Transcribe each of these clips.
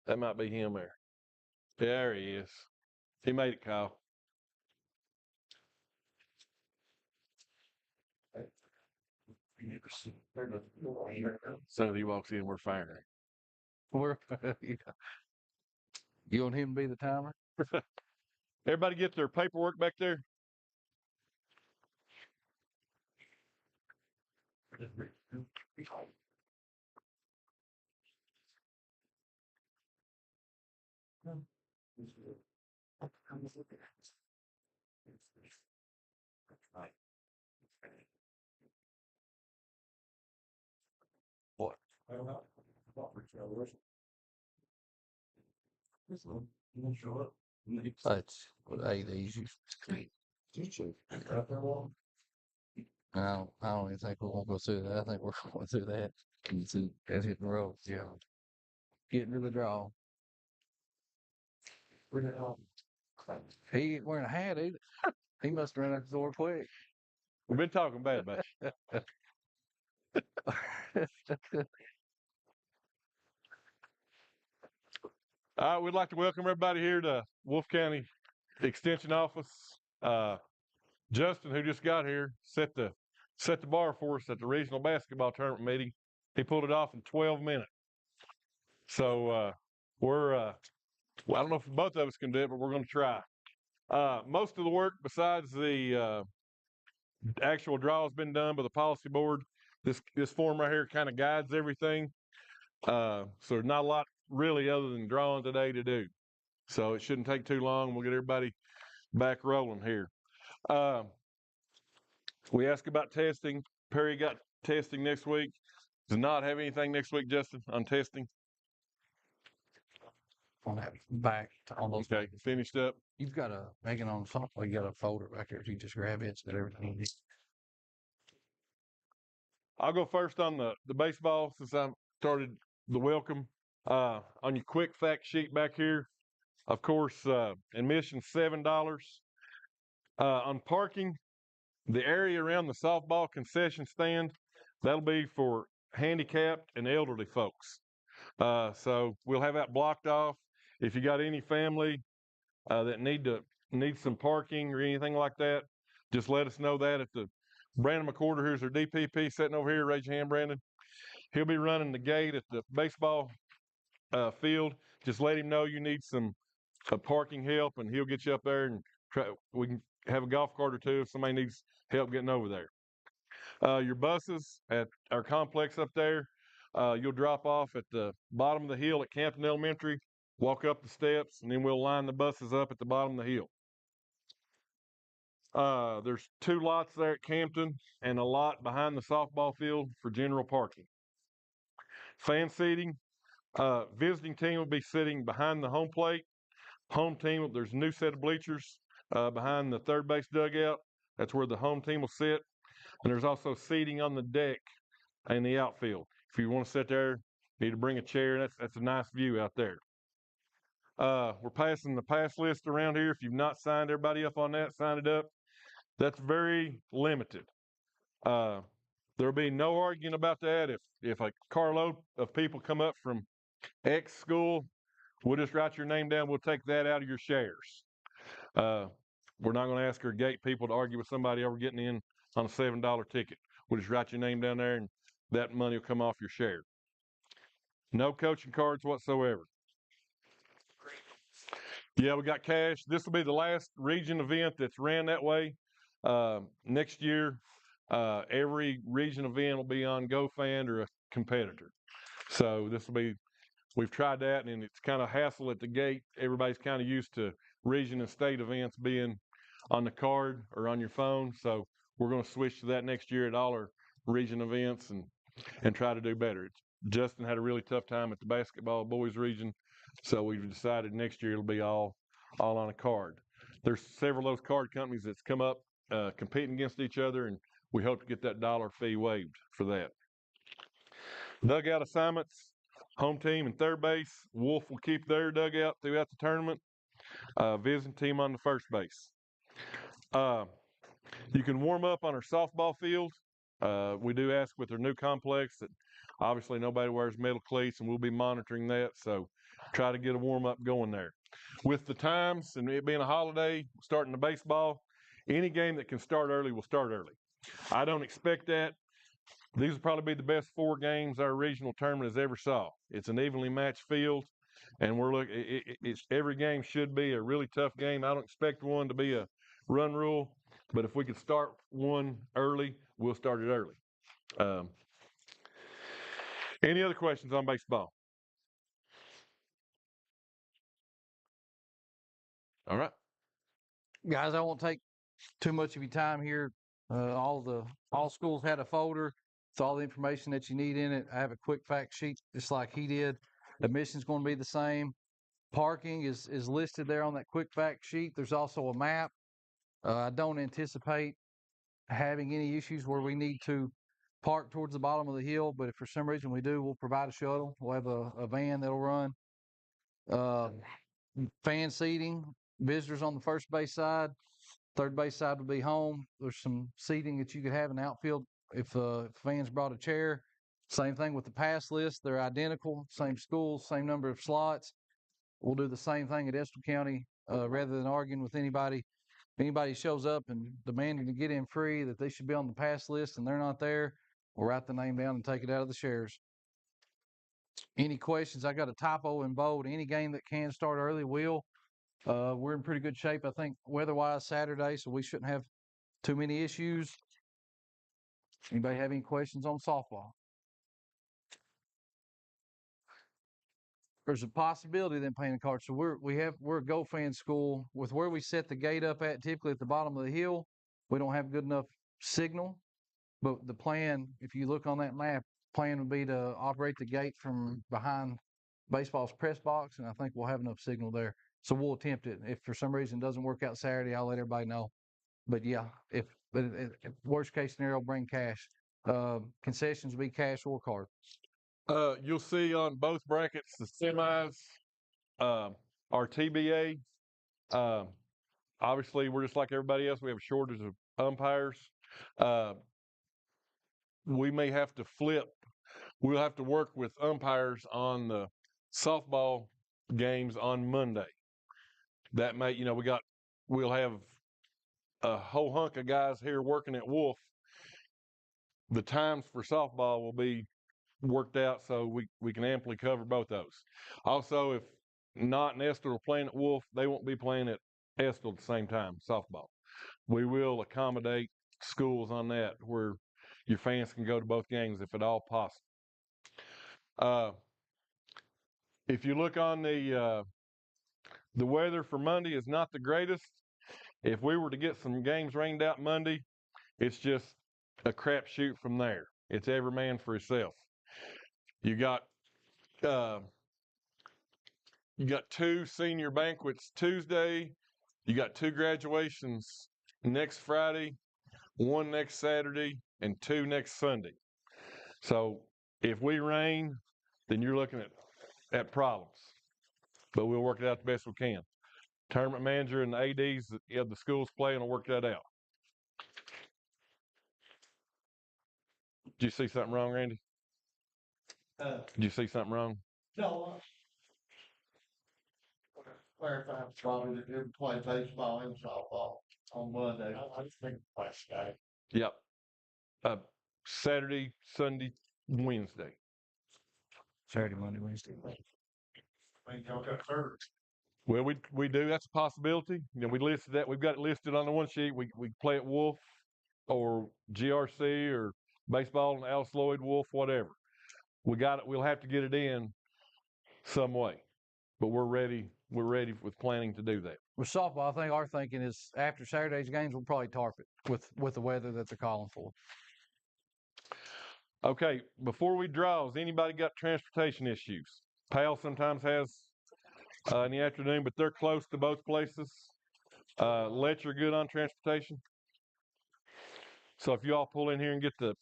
That might be him there. There he is. He made it, Kyle. As soon as he walks in, we're firing. Where you want him to be the timer? Everybody get their paperwork back there. What? That's what 80s. I don't even think we're gonna go through that. I think we're going through that. And hit the road. Yeah. Getting to the draw. He ain't wearing a hat either. He must have ran out the door quick. We've been talking bad about you. All right, we'd like to welcome everybody here to Wolfe County Extension Office. Justin, who just got here, set the bar for us at the regional basketball tournament meeting. He pulled it off in 12 minutes. So well, I don't know if both of us can do it, but we're going to try. Most of the work, besides the actual draw, has been done by the policy board. This form right here kind of guides everything. So there's not a lot really other than drawing today to do. So it shouldn't take too long. We'll get everybody back rolling here. We asked about testing. Perry got testing next week. Does not have anything next week, Justin, on testing. On that back to all those. Okay, finished up. You've got a Megan on the software. You got a folder back there. You just grab it. It's got everything you need. I'll go first on the baseball since I started the welcome. On your quick fact sheet back here, of course, admission $7. On parking, the area around the softball concession stand, that'll be for handicapped and elderly folks. So we'll have that blocked off. If you got any family that need some parking or anything like that, just let us know that at the Brandon McCorder, here's our DPP sitting over here. Raise your hand, Brandon. He'll be running the gate at the baseball field. Just let him know you need some parking help, and he'll get you up there and we can have a golf cart or two if somebody needs help getting over there. Your buses at our complex up there, you'll drop off at the bottom of the hill at Campton Elementary, walk up the steps, and then we'll line the buses up at the bottom of the hill. There's 2 lots there at Campton and a lot behind the softball field for general parking. Fan seating, visiting team will be sitting behind the home plate. Home team, there's a new set of bleachers behind the third base dugout. That's where the home team will sit. And there's also seating on the deck in the outfield. If you want to sit there, you need to bring a chair. That's a nice view out there. We're passing the pass list around here. If you've not signed everybody up on that, sign it up. That's very limited. There'll be no arguing about that. If a carload of people come up from X school, we'll just write your name down. We'll take that out of your shares. We're not going to ask our gate people to argue with somebody over getting in on a $7 ticket. We'll just write your name down there, and that money will come off your share. No coaching cards whatsoever. Yeah, we got cash. This will be the last region event that's ran that way. Next year, every region event will be on GoFan or a competitor. So this will be, we've tried that, and it's kind of hassle at the gate. Everybody's kind of used to region and state events being on the card or on your phone. So we're going to switch to that next year at all our region events and try to do better. Justin had a really tough time at the basketball boys region, so we've decided next year it'll be all on a card. There's several of those card companies that's come up competing against each other, and we hope to get that dollar fee waived for that. Dugout assignments, home team and third base. Wolf will keep their dugout throughout the tournament. visiting team on the first base. You can warm up on our softball field. We do ask with our new complex that obviously nobody wears metal cleats, and we'll be monitoring that. So try to get a warm up going there. With the times and it being a holiday, starting the baseball, any game that can start early will start early. I don't expect that. These will probably be the best 4 games our regional tournament has ever saw. It's an evenly matched field, and we're looking. Every game should be a really tough game. I don't expect one to be a run rule, but if we could start one early, we'll start it early. Any other questions on baseball? All right. Guys, I won't take too much of your time here. All schools had a folder. It's all the information that you need in it. I have a quick fact sheet, just like he did. Admission's going to be the same. Parking is listed there on that quick fact sheet. There's also a map. I don't anticipate having any issues where we need to park towards the bottom of the hill, but if for some reason we do, we'll provide a shuttle. We'll have a van that'll run. Fan seating, visitors on the first base side. Third base side would be home. There's some seating that you could have in the outfield if fans brought a chair. Same thing with the pass list. They're identical, same schools, same number of slots. We'll do the same thing at Estill County rather than arguing with anybody. If anybody shows up and demanding to get in free, that they should be on the pass list and they're not there, we'll write the name down and take it out of the shares. Any questions? I got a typo in bold. Any game that can start early will. We're in pretty good shape, I think, weather-wise Saturday, so we shouldn't have too many issues. Anybody have any questions on softball? There's a possibility of them playing the cards. So we're a Go Fan school. With where we set the gate up at, typically at the bottom of the hill, we don't have good enough signal. But the plan, if you look on that map, plan would be to operate the gate from behind baseball's press box, and I think we'll have enough signal there. So we'll attempt it. If for some reason it doesn't work out Saturday, I'll let everybody know. But yeah, if worst case scenario, bring cash. Concessions will be cash or card. You'll see on both brackets the semis, our TBA. Obviously, we're just like everybody else. We have a shortage of umpires. We may have to flip. We'll have to work with umpires on the softball games on Monday. That may, we'll have a whole hunk of guys here working at Wolf. The times for softball will be worked out so we can amply cover both those. Also, if Not and Estill are playing at Wolf, they won't be playing at Estill at the same time, softball. We will accommodate schools on that where your fans can go to both games if at all possible. If you look on the weather for Monday is not the greatest. If we were to get some games rained out Monday, it's just a crapshoot from there. It's every man for himself. You got 2 senior banquets Tuesday. You got 2 graduations next Friday, 1 next Saturday, and 2 next Sunday. So if we rain, then you're looking at problems. But we'll work it out the best we can. Tournament manager and the ADs of the schools playing will work that out. Did you see something wrong, Randy? Did you see something wrong? No. Clarify, probably they didn't play baseball and softball on Monday. I just think last day. Yep. Saturday, Sunday, Wednesday. Saturday, Monday, Wednesday. I mean, y'all got hurt. Well, we do. That's a possibility. We listed that. We've got it listed on the one sheet. We play at Wolf or GRC or baseball and Alice Lloyd, Wolf, whatever. We got it. We'll have to get it in some way, but we're ready. We're ready with planning to do that. With softball, I think our thinking is after Saturday's games, we'll probably tarp it with the weather that they're calling for. Okay, before we draw, has anybody got transportation issues? Pal sometimes has in the afternoon, but they're close to both places. Letcher good on transportation. So if you all pull in here and get the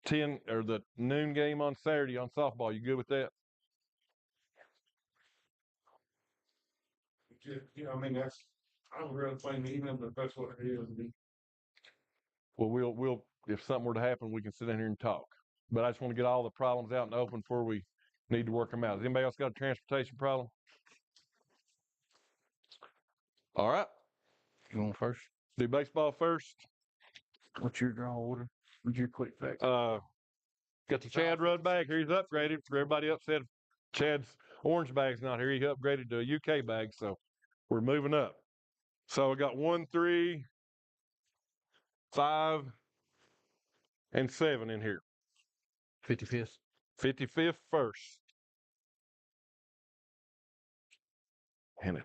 10 or the noon game on Saturday on softball, you good with that? I mean, I don't really blame him, but that's what it is. Well, we'll if something were to happen, we can sit in here and talk. But I just want to get all the problems out in the open before we need to work them out. Has anybody else got a transportation problem? All right, You going first? do baseball first. What's your draw order? What's your quick fact? Got the Chad Rudd bag here. He's upgraded. For everybody upset, Chad's orange bag's not here. He upgraded to a UK bag, so we're moving up. So we got 1, 3, 5, and 7 in here. 55th. 55th first. And it.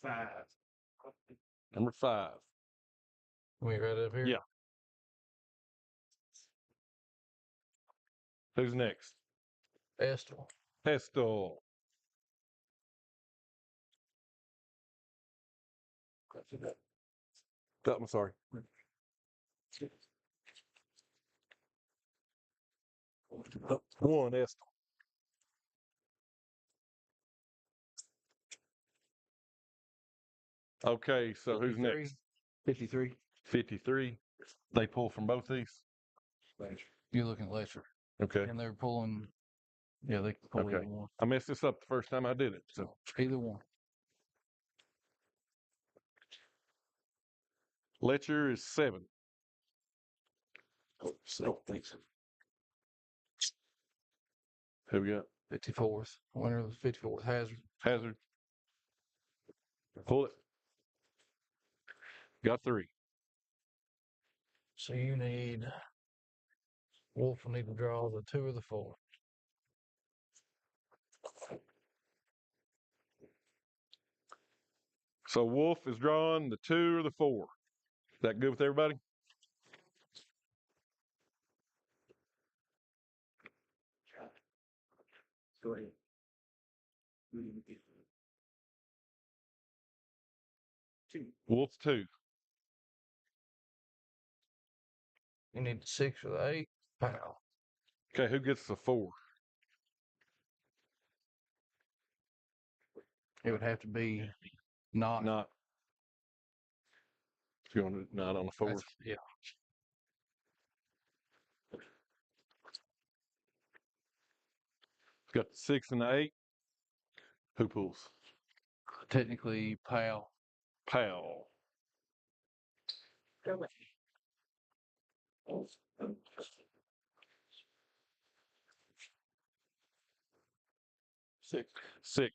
Five. Number 5. We right up here? Yeah. Who's next? Estill. Pestle. I'm sorry. One Estill. Okay, so who's 53. next? 53. 53. They pull from both these. You're looking at Letcher. Okay. And they're pulling, yeah, they can pull Okay. either one. I messed this up the first time I did it. So Either one. Letcher is 7. So, thanks. Who we got? 54th. Winner of the 54th. Hazard. Hazard. Pull it. Got 3. So you need, Wolf will need to draw the 2 or the 4. So Wolf is drawing the 2 or the 4. Is that good with everybody? Go ahead. Wolf's 2. You need the 6 or the 8. Pow. Okay, who gets the 4? It would have to be not. Not. If you want to not on the 4. That's- Yeah. Got the 6 and the 8. Who pulls? Technically, Powell. Powell. Six. 6.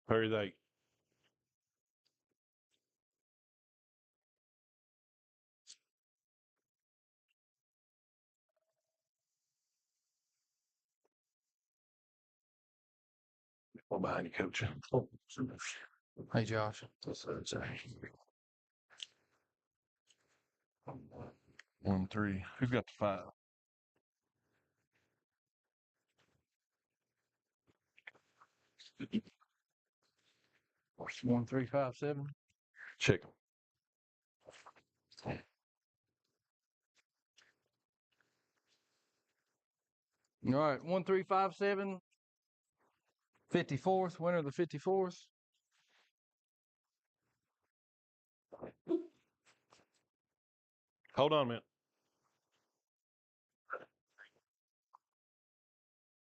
Who's 8? Well, behind you, coach. Hey, Josh. 1, 3. Who's got the 5? What's 1, 3, 5, 7? Check 'em. All right. 1, 3, 5, 7. 54th. Winner of the 54th. Hold on a minute.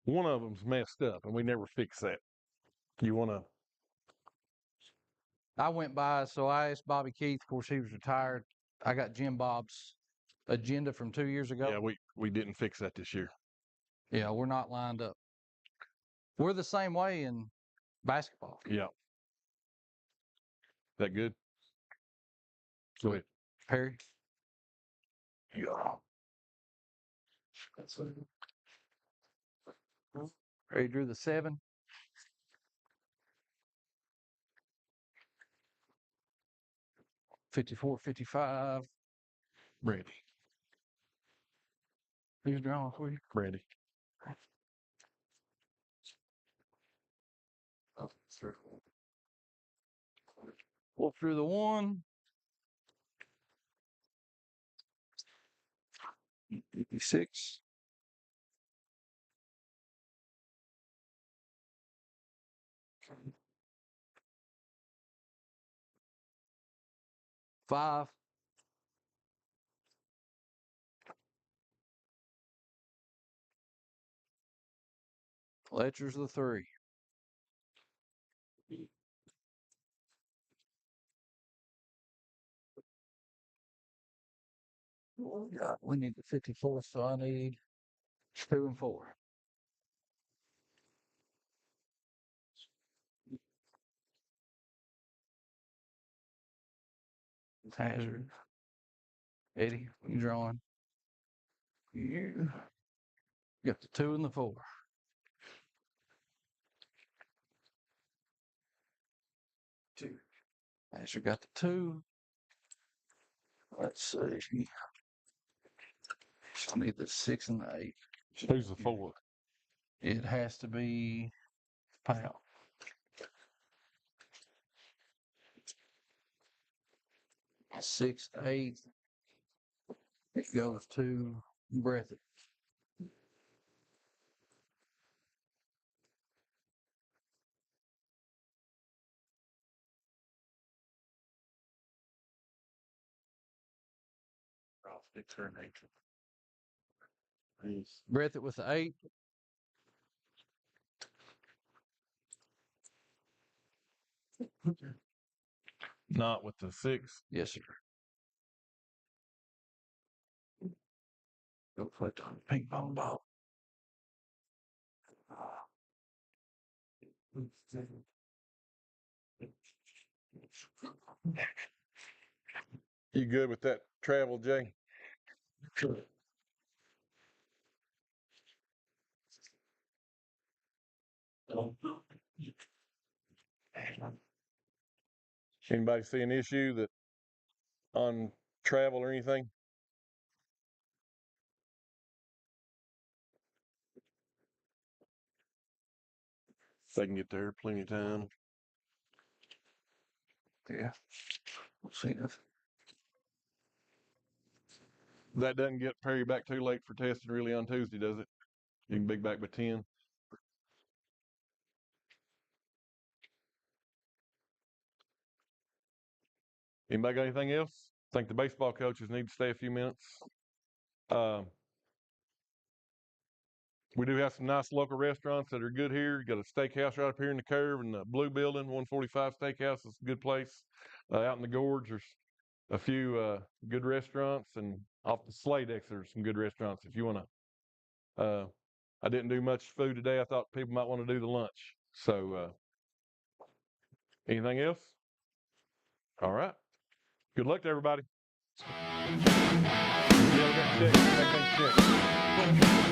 One of them's messed up, and we never fix that. You want to? I went by, so I asked Bobby Keith. Of course, he was retired. I got Jim Bob's agenda from 2 years ago. Yeah, we didn't fix that this year. Yeah, we're not lined up. We're the same way in basketball. Yeah. That good? Go ahead. Perry. Yeah. Perry drew the 7. $54, $55. Brandy. Who's drawing for you? Brandy. Pull through the one. 56. Five. Fletcher's the 3. God, we need the 54, so I need 2 and 4. Hazard. Eddie, you drawing. You got the 2 and the 4. Two. Hazard got the 2. Let's see. I need the 6 and the 8. Who's the 4? It has to be Powell. 6, 8. It goes to Breathitt. Breathitt with the 8. Not with the 6. Yes, sir. Go play on the ping pong ball. You good with that travel, Jay? Sure. Anybody see an issue that on travel or anything? They can get there plenty of time. Yeah. We'll see if That doesn't get Perry back too late for testing really on Tuesday, does it? You can be back by 10. Anybody got anything else? Think the baseball coaches need to stay a few minutes. We do have some nice local restaurants that are good here. You got a steakhouse right up here in the curve in the Blue Building, 145 Steakhouse is a good place. Out in the gorge, there's a few good restaurants, and off the Slade X, there's some good restaurants if you want to. I didn't do much food today. I thought people might want to do the lunch. So, anything else? All right. Good luck to everybody. Yeah, we got to check.